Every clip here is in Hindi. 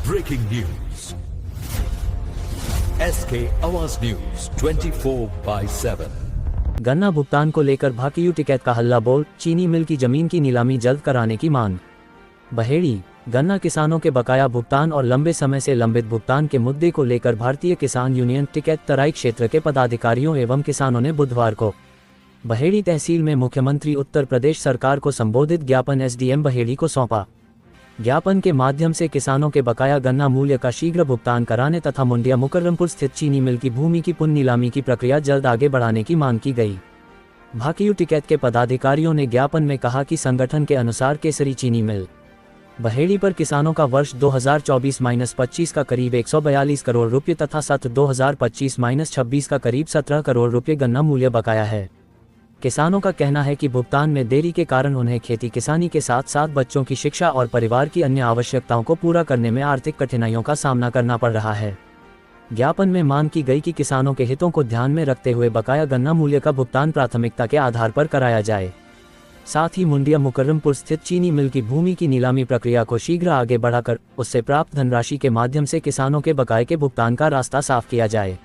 Breaking news. SK आवाज न्यूज 24/7। गन्ना भुगतान को लेकर भाकियू टिकैत का हल्ला बोल, चीनी मिल की जमीन की नीलामी जल्द कराने की मांग। बहेड़ी गन्ना किसानों के बकाया भुगतान और लंबे समय से लंबित भुगतान के मुद्दे को लेकर भारतीय किसान यूनियन टिकैत तराई क्षेत्र के पदाधिकारियों एवं किसानों ने बुधवार को बहेड़ी तहसील में मुख्यमंत्री उत्तर प्रदेश सरकार को संबोधित ज्ञापन एसडीएम बहेड़ी को सौंपा। ज्ञापन के माध्यम से किसानों के बकाया गन्ना मूल्य का शीघ्र भुगतान कराने तथा मुंडिया मुकर्रमपुर स्थित चीनी मिल की भूमि की पुनः नीलामी की प्रक्रिया जल्द आगे बढ़ाने की मांग की गई। भाकियू टिकैत के पदाधिकारियों ने ज्ञापन में कहा कि संगठन के अनुसार केसरी चीनी मिल बहेड़ी पर किसानों का वर्ष 2024-25 का करीब 142 करोड़ रुपये तथा सत्र 2025-26 का करीब 17 करोड़ रुपये गन्ना मूल्य बकाया है। किसानों का कहना है कि भुगतान में देरी के कारण उन्हें खेती किसानी के साथ साथ बच्चों की शिक्षा और परिवार की अन्य आवश्यकताओं को पूरा करने में आर्थिक कठिनाइयों का सामना करना पड़ रहा है। ज्ञापन में मांग की गई कि किसानों के हितों को ध्यान में रखते हुए बकाया गन्ना मूल्य का भुगतान प्राथमिकता के आधार पर कराया जाए। साथ ही मुंडिया मुकर्रमपुर स्थित चीनी मिल की भूमि की नीलामी प्रक्रिया को शीघ्र आगे बढ़ाकर उससे प्राप्त धनराशि के माध्यम से किसानों के बकाये के भुगतान का रास्ता साफ किया जाए।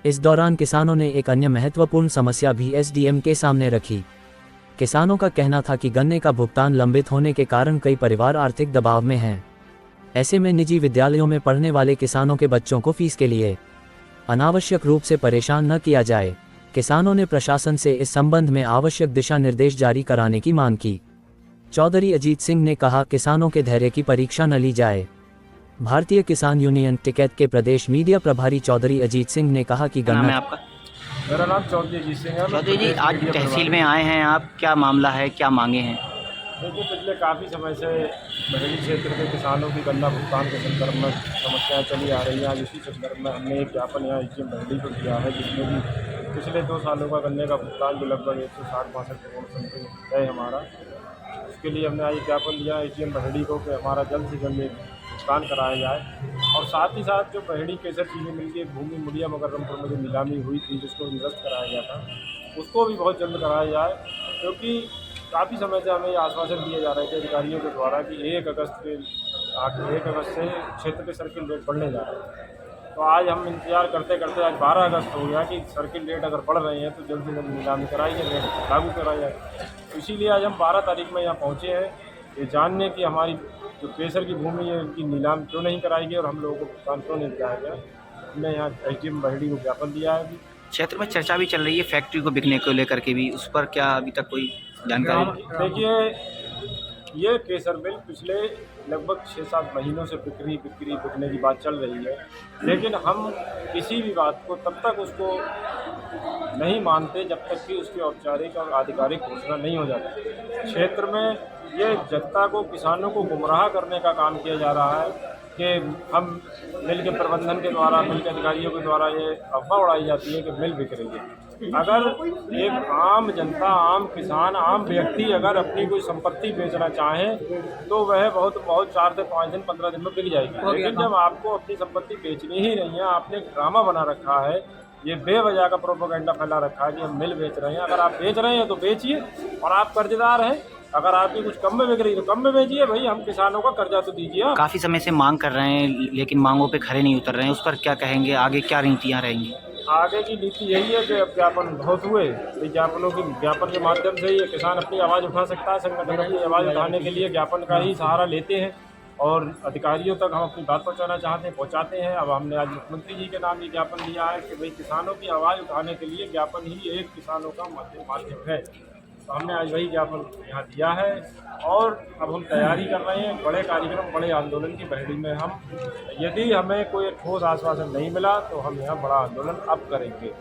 इस दौरान किसानों ने एक अन्य महत्वपूर्ण समस्या भी एसडीएम के सामने रखी। किसानों का कहना था कि गन्ने का भुगतान लंबित होने के कारण कई परिवार आर्थिक दबाव में हैं। ऐसे में निजी विद्यालयों में पढ़ने वाले किसानों के बच्चों को फीस के लिए अनावश्यक रूप से परेशान न किया जाए। किसानों ने प्रशासन से इस संबंध में आवश्यक दिशा निर्देश जारी कराने की मांग की। चौधरी अजीत सिंह ने कहा, किसानों के धैर्य की परीक्षा न ली जाए। भारतीय किसान यूनियन टिकैत के प्रदेश मीडिया प्रभारी चौधरी अजीत सिंह ने कहा कि नाम है आपका? मेरा नाम चौधरी अजीत सिंह है। चौधरी जी, आज तहसील में आए हैं आप, क्या मामला है, क्या मांगे हैं? देखिए, पिछले काफ़ी समय से बहेड़ी क्षेत्र के किसानों की गन्ना भुगतान के संदर्भ में समस्याएं चली आ रही हैं। आज इसी संदर्भ में हमने एक ज्ञापन यहाँ एसडीएम बहेड़ी को दिया है, जिसमें कि पिछले 2 सालों का गन्ने का भुगतान जो लगभग 160-62 करोड़ समथिंग है हमारा, उसके लिए हमने आज ज्ञापन दिया एसडीएम बहेड़ी को कि हमारा जल्द से जल्द भुगतान कराया जाए। और साथ ही साथ जो बहेड़ी केसर चीनी मिल की भूमि मुंडिया मुकर्रमपुर में जो नीलामी हुई थी, जिसको निरस्त कराया गया था, उसको भी बहुत जल्द कराया जाए, क्योंकि काफ़ी समय से हमें आश्वासन दिए जा रहे थे अधिकारियों के द्वारा कि 1 अगस्त से क्षेत्र के सर्किल रेट बढ़ने जा रहे हैं। तो आज हम इंतज़ार करते करते आज 12 अगस्त हो गया कि सर्किल रेट अगर बढ़ रहे हैं तो जल्द से जल्द नीलामी कराई जाए, रेट लागू कराया जाए। तो इसीलिए आज हम 12 तारीख में यहाँ पहुँचे हैं, ये जानने की हमारी जो केसर की भूमि है उनकी नीलाम क्यों नहीं कराई गई और हम लोगों को भुगतान क्यों नहीं दिलाया गया। हमने यहाँ एसडीएम बहेड़ी को ज्ञापन दिया है। क्षेत्र में चर्चा भी चल रही है फैक्ट्री को बिकने को लेकर के भी, उस पर क्या अभी तक कोई जानकारी? देखिए, ये केसर मिल पिछले लगभग 6-7 महीनों से बिकने की बात चल रही है, लेकिन हम किसी भी बात को तब तक उसको नहीं मानते जब तक कि उसकी औपचारिक और आधिकारिक घोषणा नहीं हो जाती। क्षेत्र में ये जनता को, किसानों को गुमराह करने का काम किया जा रहा है कि हम मिल के प्रबंधन के द्वारा, मिल के अधिकारियों के द्वारा ये अफवाह उड़ाई जाती है कि मिल बिक रही है। अगर एक आम जनता, आम किसान, आम व्यक्ति अगर अपनी कोई संपत्ति बेचना चाहे तो वह बहुत 4 से 5 दिन, 15 दिन में बिक जाएगी। लेकिन जब आपको अपनी संपत्ति बेचनी ही नहीं है, आपने एक ड्रामा बना रखा है, ये बेवजह का प्रोपेगेंडा फैला रखा है कि हम मिल बेच रहे हैं। अगर आप बेच रहे हैं तो बेचिए, और आप कर्जदार हैं, अगर आपकी कुछ कम में बिक रही है तो कम में बेचिए। भाई, हम किसानों का कर्जा तो दीजिए। काफ़ी समय से मांग कर रहे हैं लेकिन मांगों पे खरे नहीं उतर रहे हैं, उस पर क्या कहेंगे? आगे क्या नीतियाँ रहेंगी? आगे की नीति यही है कि अब ज्ञापन बहुत हुए, ज्ञापन के माध्यम से ही किसान अपनी आवाज़ उठा सकता है। संगठन अपनी आवाज़ उठाने के लिए ज्ञापन का ही सहारा लेते हैं और अधिकारियों तक हम अपनी बात पहुंचाना चाहते हैं, पहुंचाते हैं। अब हमने आज मुख्यमंत्री जी के नाम ये ज्ञापन दिया है कि भाई, किसानों की आवाज़ उठाने के लिए ज्ञापन ही एक किसानों का माध्यम है। तो हमने आज वही ज्ञापन यहाँ दिया है और अब हम तैयारी कर रहे हैं बड़े कार्यक्रम, बड़े आंदोलन की बहेड़ी में। हम, यदि हमें कोई ठोस आश्वासन नहीं मिला तो हम यहाँ बड़ा आंदोलन अब करेंगे।